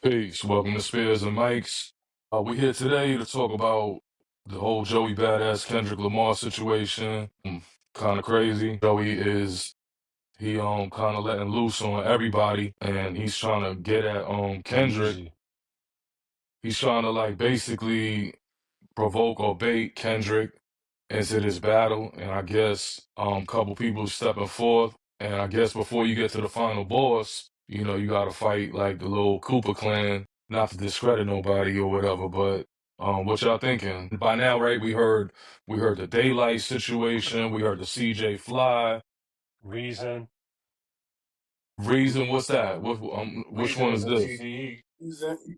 Peace. Welcome to Spears and Mikes. We here today to talk about the whole Joey Badass Kendrick Lamar situation. Kind of crazy. Joey is kind of letting loose on everybody, and he's trying to get at Kendrick. Easy. He's trying to like basically provoke or bait Kendrick into this battle, and I guess couple people stepping forth, and I guess before you get to the final boss, you got to fight like the little Cooper clan, not to discredit nobody or whatever, but what y'all thinking? By now, right? We heard the Daylight situation, we heard the CJ Fly Reason. reason. What's that? Which Reason one is is a this? TDE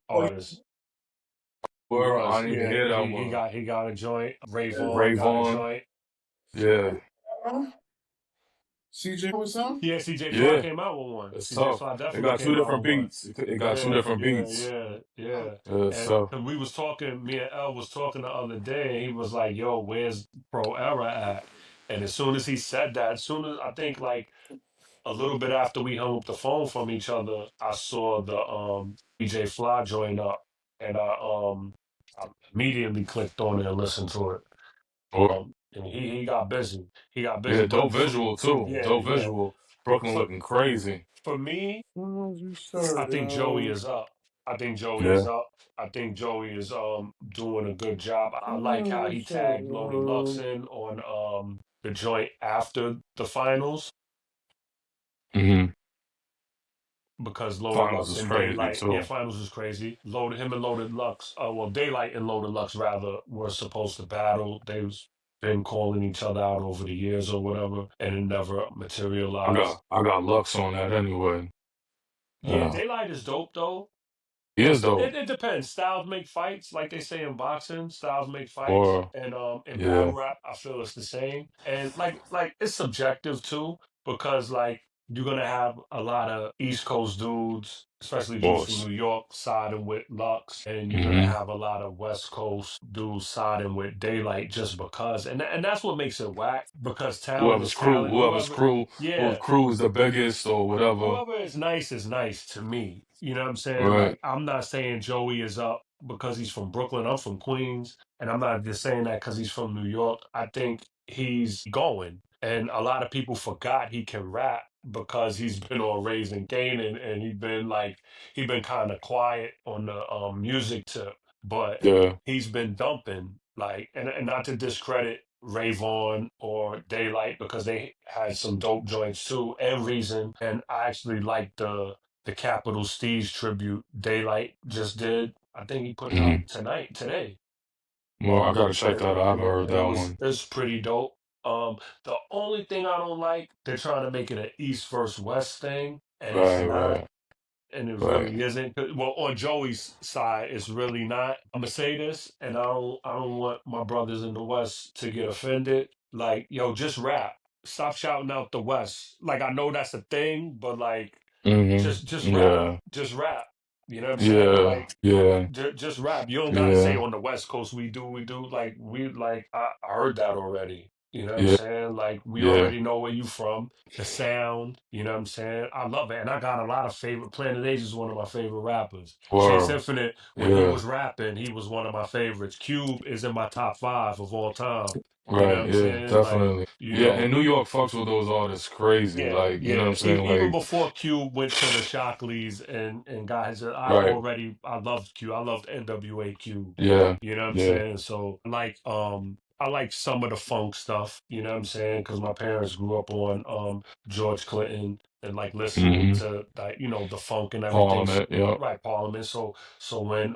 artist. He Where I was. didn't even Yeah, hear that he one. got he got a joint. Ray Vaughn Ray got a Vaughn, joint. yeah, Yeah, CJ Fly yeah. came out with one. It's CJ tough. Fly It definitely got two came out different with one. beats. It got two Yeah, different yeah, beats. yeah, yeah. Yeah, And so we was talking, me and El was talking the other day, and he was like, "Yo, where's Pro Era at?" And as soon as he said that, as soon as I think like a little bit after we hung up the phone from each other, I saw the DJ Fly join up, and I immediately clicked on it and listened to it. or And he got busy. He got busy, yeah, but dope visual too. yeah, Dope yeah. visual. Brooklyn For looking crazy. for me, You I start, think Joey is up. I think Joey is Yeah. up. I think Joey is doing a good job. I like how you he start, tagged Loaded Lux in on the joint after the finals, Hmm. because Loaded Finals Lux is and crazy Daylight, yeah, too. finals was crazy. Loaded him and Loaded Lux, well, Daylight and Loaded Lux rather were supposed to battle. They was been calling each other out over the years or whatever, and it never I materialized. got I got Lux on that anyway. Yeah, Yeah. Daylight is dope though. He is dope. It depends. Styles make fights, like they say in boxing. Styles make fights, Or and in battle yeah. rap, I feel it's the same. And like it's subjective too, because like you're gonna have a lot of East Coast dudes, especially dudes from Boss. New York, siding with Lux, and you're gonna Hmm. have a lot of West Coast dudes siding with Daylight just because, and that's what makes it whack. Because talent is talent. Whoever's crew, whose Yeah, crew is the biggest or whatever. whoever is nice to me. You know what I'm saying? Right. Like, I'm not saying Joey is up because he's from Brooklyn. I'm from Queens. And I'm not just saying that because he's from New York. I think he's going. And a lot of people forgot he can rap because he's been on Raising Kanan, and he been kind of quiet on the music tip. But Yeah. he's been dumping, like, and not to discredit Ray Vaughn or Daylight, because they had some dope joints too, and Reason. And I actually like the Capital Steez tribute Daylight just did. I think he put it Hmm. out today. Well, I gotta check that out. I haven't heard And that one. it was pretty dope. The only thing I don't like, they're trying to make it an East versus West thing, and it's Right, not, right, and it right. really isn't. Well, on Joey's side, it's really not. I'm gonna say this, and I don't want my brothers in the West to get offended. Like, yo, just rap. Stop shouting out the West. Like, I know that's a thing, but like, Hmm. just rap, Yeah. just rap. You know what I'm saying? Yeah. Like, Yeah. just rap. You don't gotta say Yeah. on the West Coast we do. Like, I heard that already. You know what I'm Yeah. saying? Like, we Yeah. already know where you from. The sound, you know what I'm saying? I love it. And I got a lot of favorite. Planet Asia is one of my favorite rappers. Chase Or Infinite, when he yeah. was rapping, he was one of my favorites. Cube is in my top five of all time. You know what Right. I'm Yeah. saying? Like, Definitely. you Yeah. know, And New York fucks with those artists crazy. yeah, Like, you know what yeah. I'm saying? Even Like, before Cube went to the Shockleys and got his, right. I loved Cube. I loved NWA Cube. Yeah. You know what I'm Yeah. saying? So I like some of the funk stuff. You know what I'm saying? Because my parents grew up on George Clinton, and like listening Hmm. to that, the funk and everything. Parliament. Yep. Right, Parliament. So when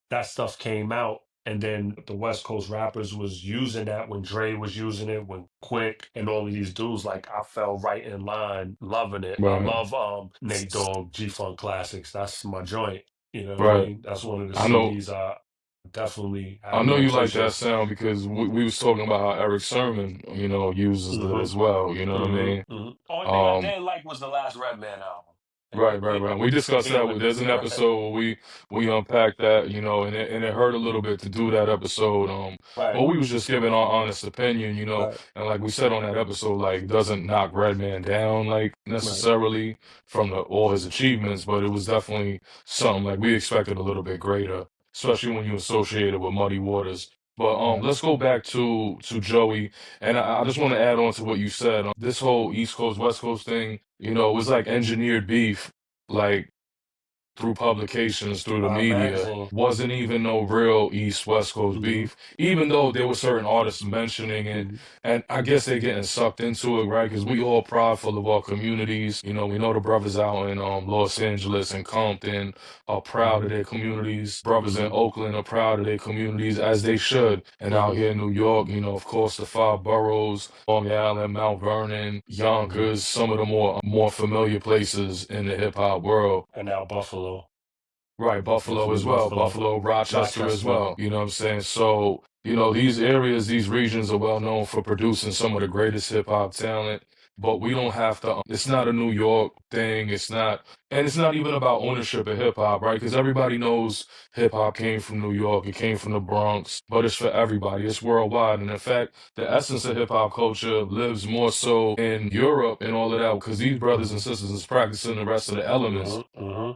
that stuff came out, and then the West Coast rappers was using that, when Dre was using it, when Quick and all of these dudes, like, I fell right in line, loving it. I Right. love Nate Dogg, G Funk Classics. That's my joint. You know what I Right. mean? That's one of the I know. CDs I definitely I have know no you like that issues. sound because we was talking about how Eric Sermon, uses it Hmm. as well. You know what I mean? Only thing I Um, didn't like was the last Redman album. Right, right, right. We discussed that. There's an Right, episode where we unpacked that, and it hurt a little bit to do that episode. right, But we was just giving our honest opinion, right, and like we said on that episode, like doesn't knock Redman down like right. necessarily from all his achievements, but it was definitely something like we expected a little bit greater, especially when you associate it with Muddy Waters. But Right. let's go back to Joey, and I just want to add on to what you said. This whole East Coast West Coast thing, it was like engineered beef, like through publications, through the media, Magazine. wasn't even no real East West Coast Hmm. beef, even though there were certain artists mentioning it. Hmm. And I guess they're getting sucked into it, right? Because we all prideful of our communities. We know the brothers out in Los Angeles and Compton are proud of Hmm. their communities. Brothers in Hmm. Oakland are proud of their communities, as they should. And out Hmm. here in New York, of course, the five boroughs, Long Island, Mount Vernon, Hmm. Yonkers, some of the more familiar places in the hip hop world. And now Buffalo. Right, Buffalo Definitely as well. Buffalo. Buffalo, Rochester as Rochester. well. You know what I'm saying? So, these areas, these regions are well known for producing some of the greatest hip hop talent, but we don't have to, it's not a New York thing. And it's not even about ownership of hip hop, right? Because everybody knows hip hop came from New York, it came from the Bronx, but it's for everybody, it's worldwide. And in fact, the essence of hip hop culture lives more so in Europe and all of that, because these brothers and Hmm. sisters is practicing the rest of the elements. Hmm. Hmm.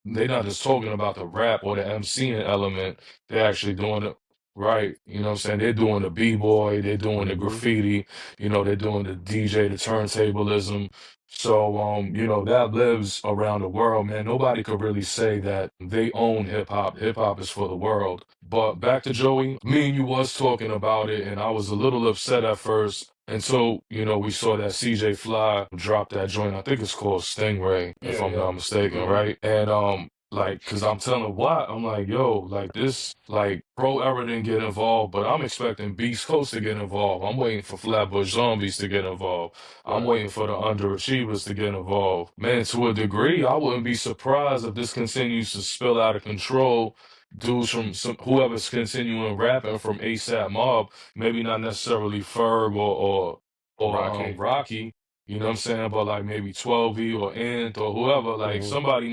They're not just talking about the rap or the MCing element. They're actually doing it right. You know what I'm saying? They're doing the B-boy, they're doing the Hmm. graffiti, they're doing the DJ, the turntablism. So, that lives around the world, man. Nobody could really say that they own hip hop. Hip hop is for the world. But back to Joey, me and you was talking about it, and I was a little upset at first until, we saw that CJ Fly drop that joint. I think it's called Stingray, if Yeah, I'm yeah. not mistaken, Hmm. right? And like, cause I'm telling what I'm like, yo, like this, like Pro Era didn't get involved, but I'm expecting Beast Coast to get involved. I'm waiting for Flatbush Zombies to get involved. I'm Right. waiting for the underachievers to get involved. Man, to a degree, I wouldn't be surprised if this continues to spill out of control. Dudes from whoever's continuing rapping from ASAP Mob, maybe not necessarily Ferg or Rocky. Rocky, you know what I'm saying? But like maybe 12E or Ant or whoever, like Hmm. somebody,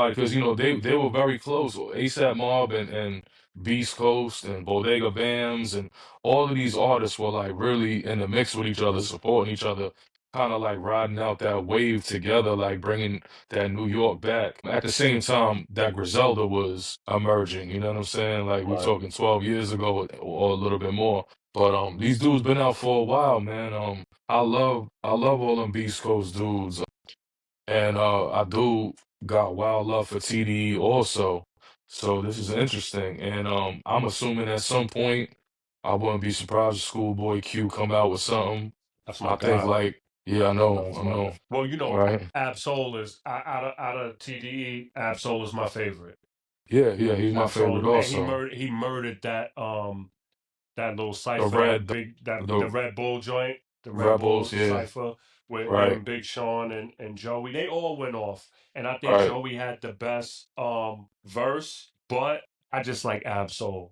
because they were very close. ASAP Mob and Beast Coast and Bodega Bams and all of these artists were like really in the mix with each other, Hmm. supporting each other, kind of like riding out that wave together, like bringing that New York back. At the same time, that Griselda was emerging. You know what I'm saying? Like we're Right. talking 12 years ago or a little bit more. But these dudes been out for a while, man. I love all them Beast Coast dudes, and I do got wild love for TDE also. So this is interesting, and I'm assuming at some point I wouldn't be surprised if Schoolboy Q come out with something. That's my I think guy. like yeah, No, I that's my know, guy. Well, right? Absol is out of TDE. Absol is my favorite. Yeah, yeah, he's my favorite Absol, man, also. he murdered that little The cipher, Red, the the Red Bull joint, the Red Bull Rebels, yeah, cipher with right, him, Big Sean and Joey. They all went off, and I think right, Joey had the best verse, but I just like Absol.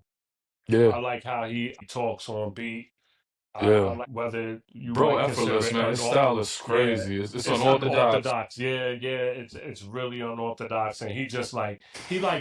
yeah, I like how he talks on beat. I yeah. like whether you Bro, might consider effortless, it man. His style is unorthodox. Yeah, crazy. It's it's unorthodox. unorthodox. Yeah, yeah, it's really unorthodox, and he just like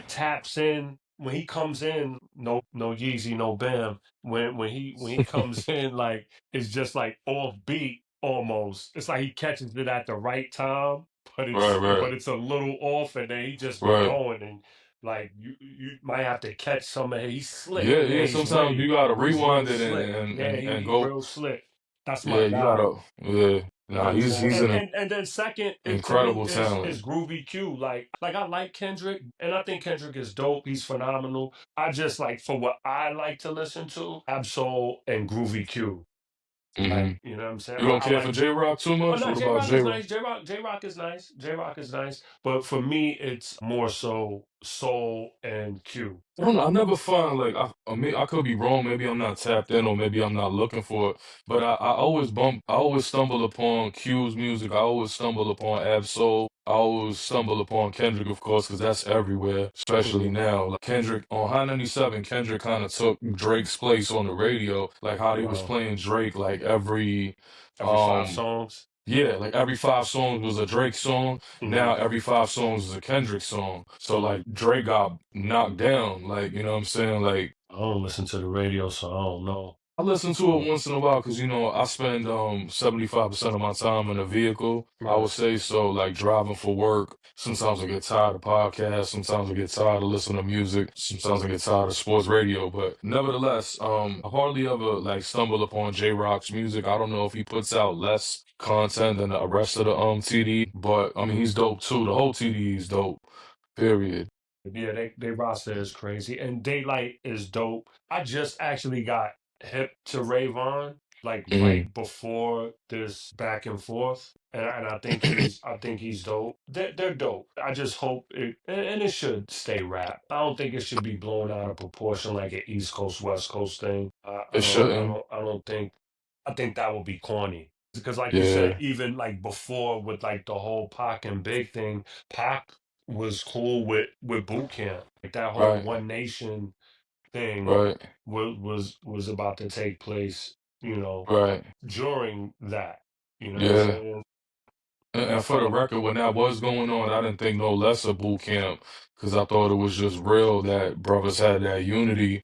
taps in when he comes in. No Yeezy, no Bam. When he comes in, like it's just like off beat almost. It's like he catches it at the right time, Right, right, but it's a little off, and then he just be right. going and. Like you might have to catch some of it. He's slick, Yeah, yeah. man. He's Sometimes you ready. gotta Real rewind it slick. Yeah, and he go. real slick. That's my Yeah, you guy. gotta. Yeah, You know nah, what I'm saying? he's an And then second, it to me incredible is talent. Groovy Q. Like I like Kendrick, and I think Kendrick is dope. He's phenomenal. I just like for what I like to listen to, Absol and Groovy Q. Hmm. Like, you know what I'm saying? You don't I care for like. J Rock too Oh much? no, What J about Rock J is Rock? nice. J Rock is nice. J Rock is nice. But for me, it's more so Soul and Q. I don't know. I never find like I mean I could be wrong. Maybe I'm not tapped in, or maybe I'm not looking for it. But I always bump. I always stumble upon Q's music. I always stumble upon Ab-Soul. I always stumble upon Kendrick, of course, because that's everywhere, especially Mhm. now. Like Kendrick on High 97, Kendrick kind of took Drake's place on the radio, like how they was Wow. playing Drake like every Every five um songs. Yeah, like every 5 songs was a Drake song. Hmm. Now every 5 songs is a Kendrick song. So like Drake got knocked down. Like, you know what I'm saying? Like I don't listen to the radio, so I don't know. I listen to it once in a while because I spend 75% of my time in a vehicle. I Right. would say so, like driving for work. Sometimes I get tired of podcasts. Sometimes I get tired of listening to music. Sometimes I get tired of sports radio. But nevertheless, I hardly ever like stumble upon J Rock's music. I don't know if he puts out less content than the rest of the TD, but I mean he's dope too. The whole TD is dope. Period. Yeah, they roster is crazy, and Daylight is dope. I just actually got hip to Ravon like Mm, right before this back and forth, and I think he's dope. They're dope. I just hope it and it should stay rap. I don't think it should be blown out of proportion like an East Coast West Coast thing. it shouldn't. I don't think. I think that would be corny because, like you said, Yeah. even like before with like the whole Pac and Big thing, Pac was cool with boot camp. Like that whole Right. One Nation thing Right. was about to take place, Right. during that. You know what I'm Yeah. saying? And I for the felt record, when that was going on, I didn't think no less of boot camp because I thought it was just real that brothers had that unity.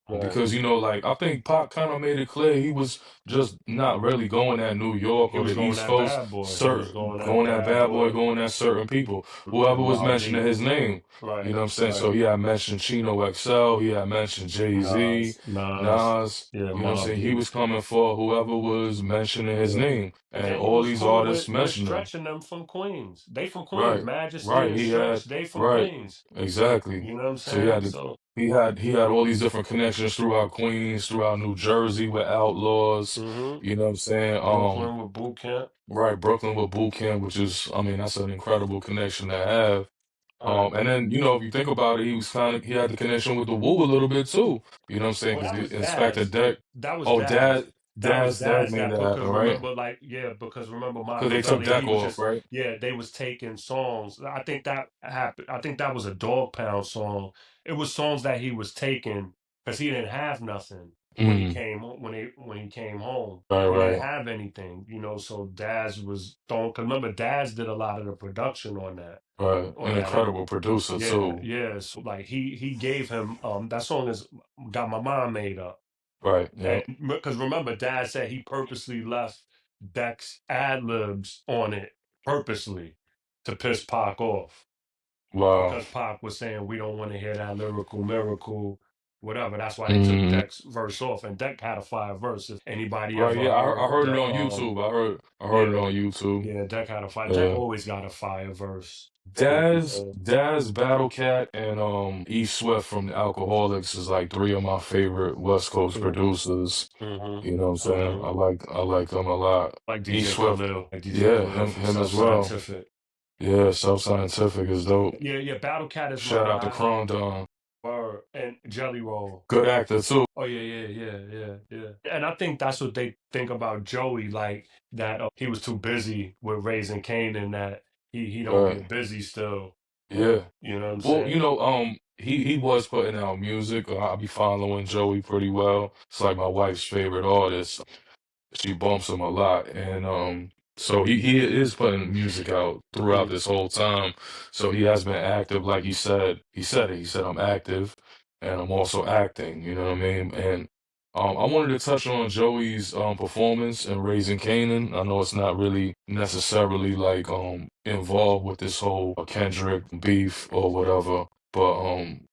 right. Because, like, I think Pac kind of made it clear he was just not really going at New York He or was the going East at Coast, Bad Boy. He was going at going at Bad Bad Boy, Boy going at certain people. Whoever and was Mob mentioning Deep. his name, you Right, know what I'm saying? right. So he had mentioned Chino XL, he had mentioned Jay-Z, Nas, Nas, yeah, you know what I'm Mob saying? He Deep. was coming for whoever was mentioning his Yeah. name. And And he all was these cool artists with mentioned him. Stretch and them from Queens. They from Queens. Right, Majesty right. and He Stretch, had they from right, Queens. exactly. You know what I'm So he saying? had to, So, he had all these different connections throughout Queens, throughout New Jersey with Outlaws. hmm You know what I'm saying? Brooklyn with boot camp. Right, Brooklyn with Boot Camp, which is, I mean, that's an incredible connection to have. Right. And then if you think about it, he had the connection with the Wu a little bit too. You know what I'm saying? Well, Because that the was Inspector Daz. Deck, That was oh, Daz. That was Dad Daz made that that happen, because right? remember, like, yeah, because remember Because they took Machiavelli, he Deck was off, just, right? yeah, they was taking songs. I think that happened. I think that was a Dog Pound song. It was songs that he was taking because he didn't have nothing when he Mm, came when he came home. right, He didn't right, have anything, so Daz was throwing. Cause remember, Daz did a lot of the production right. on An that. Like, incredible producer yeah, too. yeah. So like he gave him that song is got my mind made up. Right, And yep. because remember, Dad said he purposely left Dex ad libs on it purposely to piss Pac off Wow. because Pac was saying we don't want to hear that lyrical miracle, whatever. That's why they took Mm, Dex verse off, and Deck had a fire verse. If anybody right, ever yeah, I heard heard it the on YouTube. I heard it yeah on YouTube. yeah Deck had a fire. Deck Yeah. always got a fire verse. Daz, Battle Cat, and E Swift from the Alcoholics is like three of my favorite West Coast producers. Mm-hmm. You know what I'm saying? Mm-hmm. I like them a lot. Like E DJ Swift, Khalil, like DJ yeah, Khalil him from him Self as well. Scientific. Yeah, Self Scientific is dope. Yeah, yeah. Battle Cat is my Shout out to guy. Chrome Don. And Jelly Roll. Good actor too. Oh yeah, yeah, yeah, yeah, yeah. And I think that's what they think about Joey, like that he was too busy with raising Cain, and that he don't Right. get busy still. Yeah. You know what I'm Well, saying? he was putting out music. I be following Joey pretty well. It's like my wife's favorite artist. She bumps him a lot, and so he is putting music out throughout Mm. this whole time. So he has been active, like he said. He said I'm active, and I'm also acting. You know what I mean? And I wanted to touch on Joey's performance in Raising Canaan. I know it's not really necessarily like involved with this whole Kendrick beef or whatever. But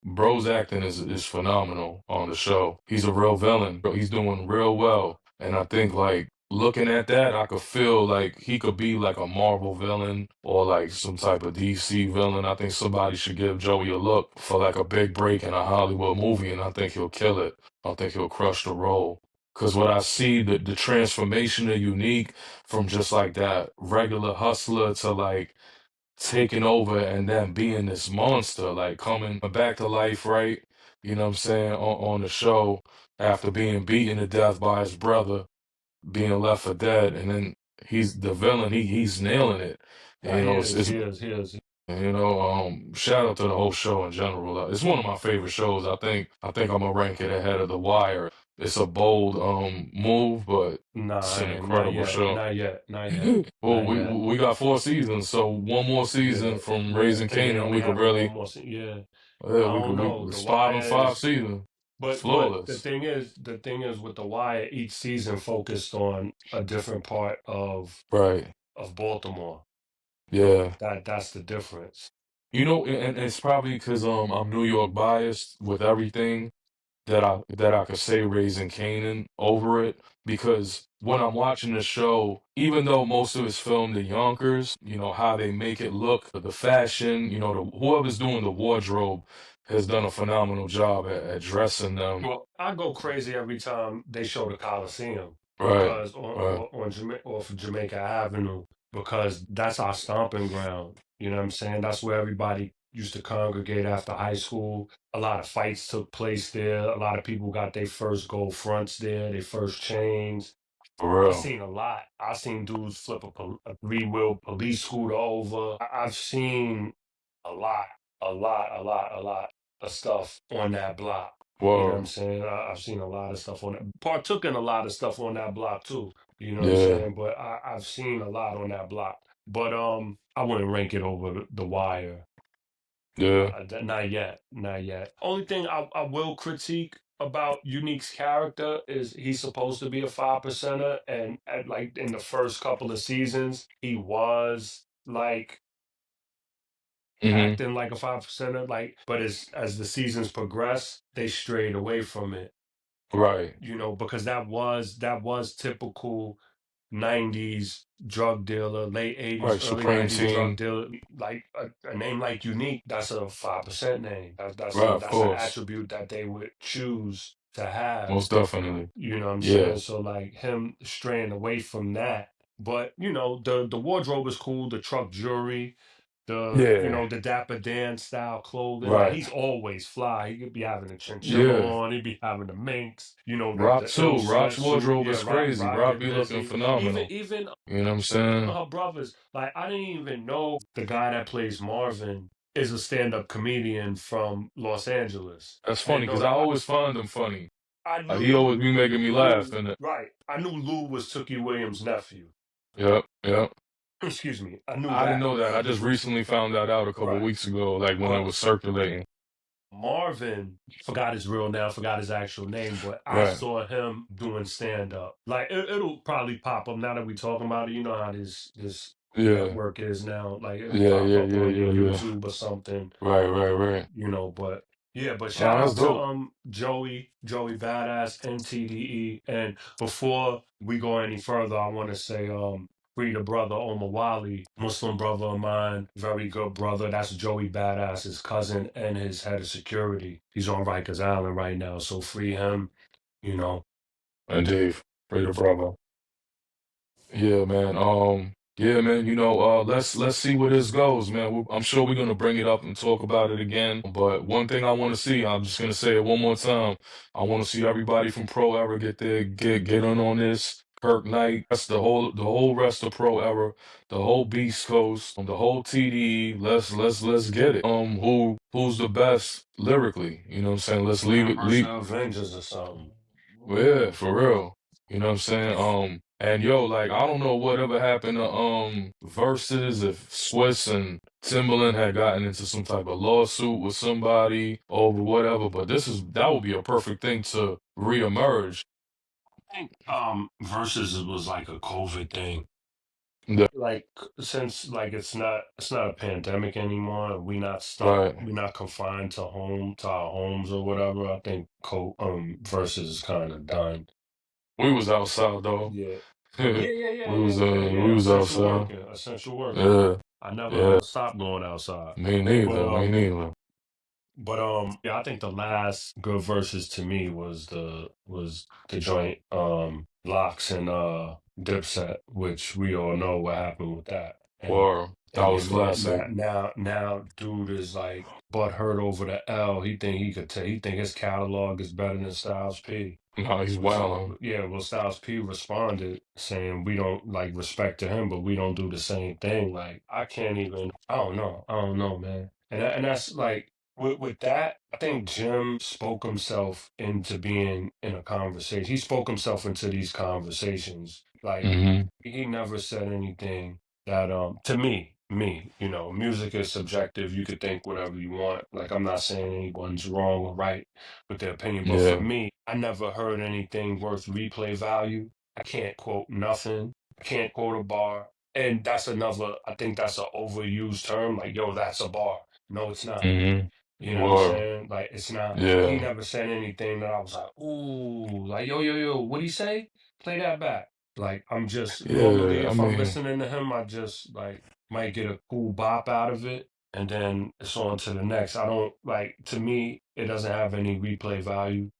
bro's acting is phenomenal on the show. He's a real villain. He's doing real well. And I think like looking at that, I could feel like he could be like a Marvel villain or like some type of DC villain. I think somebody should give Joey a look for like a big break in a Hollywood movie, and I think he'll kill it. I think he'll crush the role. Cause what I see, the transformation of Unique from just like that regular hustler to like taking over and then being this monster, like coming back to life, right? You know what I'm saying, on the show after being beaten to death by his brother, being left for dead, and then he's the villain. He's nailing it. Nah, And, he it's, is, it's he is, he is. Shout out to the whole show in general. It's one of my favorite shows. I think I'm gonna rank it ahead of The Wire. It's a bold move, but it's Nah, an not incredible yet, show. not yet, not yet, Well, not we yet. we got 4 seasons, so one more Yeah, season from yeah, Raising and they Canaan, only we could having one really, more season. Yeah, yeah, I don't we know. could The spot on Wire five is, seasons, but flawless. the thing is with The Wire, each season focused on a different part Right. of Baltimore. So Yeah. that's the difference. And it's probably because I'm New York biased with everything that I could say Raising Canaan over it because when I'm watching the show, even though most of it's filmed in Yonkers, how they make it look, the fashion, whoever's doing the wardrobe has done a phenomenal job at dressing them. Well, I go crazy every time they show the Coliseum Right, because right, off of Jamaica Avenue, because that's our stomping ground. You know what I'm saying? That's where everybody used to congregate after high school. A lot of fights took place there. A lot of people got their first gold fronts there, their first chains. for I real. seen a lot. I seen dudes flip a three-wheel police scooter over. I've seen a lot, a lot of stuff on that block. You know what I'm Whoa, saying? I've seen a lot of stuff on that. Partook in a lot of stuff on that block too. You know what I'm yeah, saying? But I've seen a lot on that block. But I wouldn't rank it over The Wire. yeah, Not yet, not yet. Only thing I will critique about Unique's character is he's supposed to be a 5%er, and like in the first couple of seasons, he was like hmm, acting like a 5%er. Like, but as the seasons progress, they strayed away from it. right, Because that was typical 90s drug dealer, late 80s, right. early Supreme 90s drug Team, dealer. Like a name like Unique, that's a 5% name. right, of That's an course, attribute that they would choose to have. most definitely, You know what I'm yeah, saying? So like him straying away from that. But the wardrobe is cool, the truck jewelry, yeah, the Dapper Dan style clothing. Like right, he's always fly. He could be having a chinchilla yeah. on, he'd be having the minks, Rock the ill too. Rock's sweatsuit. wardrobe Yeah, is crazy. Rock Rock get be looking busy. Even phenomenal. even You know what I'm saying? her brothers. Like I didn't even know the guy that plays Marvin is a stand-up comedian from Los Angeles. That's I didn't funny know because I that. always find him funny. I He knew always be making me laugh. Lou, And right. I knew Lou was Tookie Williams' nephew. yep, yep. Excuse me. I knew I didn't that. know that. I just recently found that out a couple Right. weeks ago, like when it But was circulating. Marvin, forgot his real name, forgot his actual name, but I Right. saw him doing stand up. Like it'll probably pop up now that we talking about it. You know how this Yeah. network is now. Like it'll Yeah. pop Yeah. up Yeah. on your Yeah. Yeah. YouTube or something. Right. Right. Right. But yeah, but Oh, shout that's out to dope. Joey Badass NTDE. And before we go any further, I want to say free the brother Omawali, Muslim brother of mine, very good brother. That's Joey Badass, his cousin and his head of security. He's on Rikers Island right now, so free him. You know, And Dave, for your brother. Yeah, man. Yeah, man. Let's see where this goes, man. I'm sure we're gonna bring it up and talk about it again. But one thing I want to see, I'm just gonna say it one more time. I want to see everybody from Pro Era get in on this. Kirk Knight, that's the whole rest of Pro Era, the whole Beast Coast, the whole TDE. Let's get it. Who's the best lyrically? You know what I'm saying? Let's leave it. versus Leave. the Avengers or something. Yeah, for real. You know what I'm saying? And yo, like I don't know whatever happened to versus if Swiss and Timberland had gotten into some type of lawsuit with somebody over whatever, but that would be a perfect thing to reemerge. I think versus was like a COVID thing. The- Like since like it's not a pandemic anymore, we not stuck, right. we're not confined to our homes or whatever. I think versus is kind of done. We was outside though. Yeah. we Yeah, yeah, yeah, yeah, was yeah, we yeah. was Essential outside. worker, essential worker. Yeah, I never yeah. stopped going outside. Me But neither. Me neither. yeah, I think the last good verses to me was the joint Locks and Dipset, which we all know what happened with that. And Or That And was then man, classic. now, dude is like butthurt over the L. He think he could take. He think his catalog is better than Styles P. No, he's So wilding. yeah, well, Styles P responded saying we don't like respect to him, but we don't do the same thing. Like I can't even. I don't know, man. And that's like with that. I think Jim spoke himself into being in a conversation. He spoke himself into these conversations. Like Hmm. he never said anything that to me, music is subjective. You could think whatever you want. Like I'm not saying anyone's wrong or right with their opinion, but for Yeah. me, I never heard anything worth replay value. I can't quote nothing. I can't quote a bar. And that's another, I think that's an overused term. Like, yo, that's a bar. No, it's not. Hmm. You know what I'm Word. saying? Like, it's not. He Yeah. never said anything that I was like, ooh, like, yo, what'd he say? Play that back. Like, I'm just normally, Yeah. I if I'm mean, listening to him, I just like might get a cool bop out of it. And then it's on to the next. I don't like, to me, it doesn't have any replay value.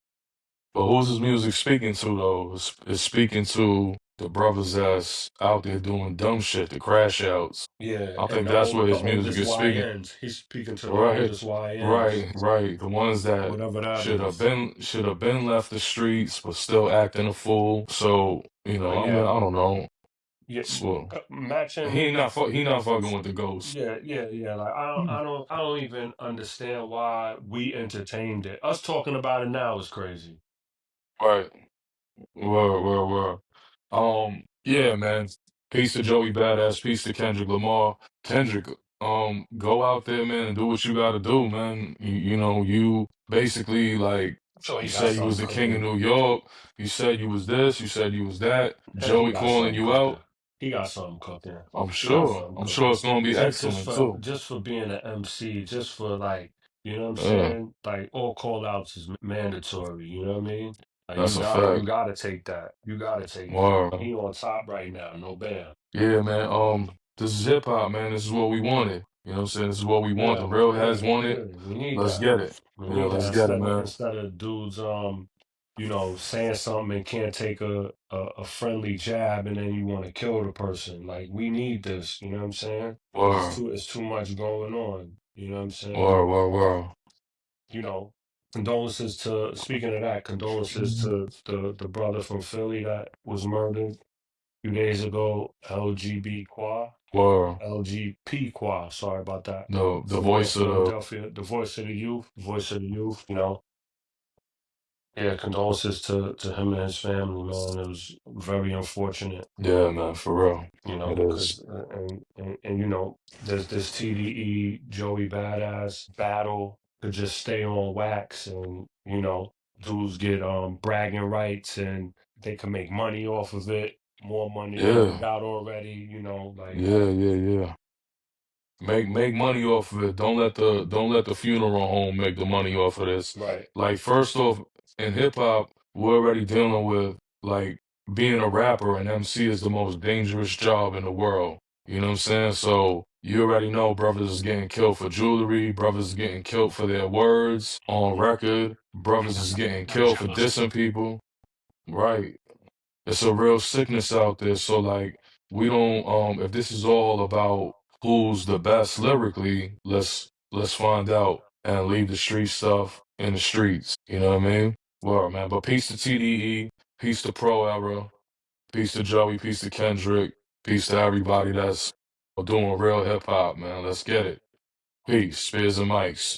but who's his music speaking to though? It's speaking to the brothers that's out there doing dumb shit, the crash outs. Yeah. I And think that's what the his music oldest is speaking. YNs. He's speaking to the Right, oldest YNs, right. The ones that whatever that is. should have been left the streets, but still acting a fool. So I mean, Yeah. I don't know. Yeah. So Matching. he not fucking with the ghost. Yeah. Like I don't even understand why we entertained it. Us talking about it now is crazy. Right. Word. Yeah, man. Peace to Joey Badass. Peace to Kendrick Lamar. Kendrick, go out there, man, and do what you got to do, man. You basically like I'm sure you he got said you was something the king of cooking. New York. You said you was this. You said you was that. And he Joey got calling something you cooking. out. He got something cooking. I'm He got sure. something I'm sure cooking. it's gonna be excellent too. Just for being an MC, just for like, you know what I'm Yeah, saying? Like all call outs is mandatory, you know what I mean? Like that's a you fact. gotta take that. You gotta take that. Wow. He on top right now, no bam. Yeah, man. This is hip hop, man. This is what we wanted. You know what I'm saying? This is what we want. The real heads want it. We need Let's that. get it. We Yeah, need let's that get it, man. instead of dudes saying something and can't take a friendly jab and then you want to kill the person. Like we need this, you know what I'm saying? Because Word, it's too much going on. You know what I'm saying? word. You know, condolences to speaking of that, condolences to the brother from Philly that was murdered 2 days ago, LGB Qua. Word. LGP Qua, sorry about that. The From voice North of the Philadelphia, the voice of the youth, voice of the youth, Yeah, condolences to him and his family, man. It was very unfortunate, yeah, man, for real. It is. because there's this TDE Joey Badass battle to just stay on wax, and dudes get bragging rights, and they can make money off of it, more money than they Yeah, got already. Like yeah. Make money off of it. Don't let the funeral home make the money off of this. right, Like first off, in hip hop, we're already dealing with like being a rapper and MC is the most dangerous job in the world. You know what I'm saying? So you already know brothers is getting killed for jewelry, brothers is getting killed for their words on record, brothers is getting not killed for jealousy. dissing people. Right. It's a real sickness out there. So like we don't if this is all about who's the best lyrically, let's find out and leave the street stuff in the streets. You know what I mean? Well, man, but peace to TDE, peace to Pro Era, peace to Joey, peace to Kendrick, peace to everybody that's doing real hip hop, man. Let's get it. Peace, Spears and Mics.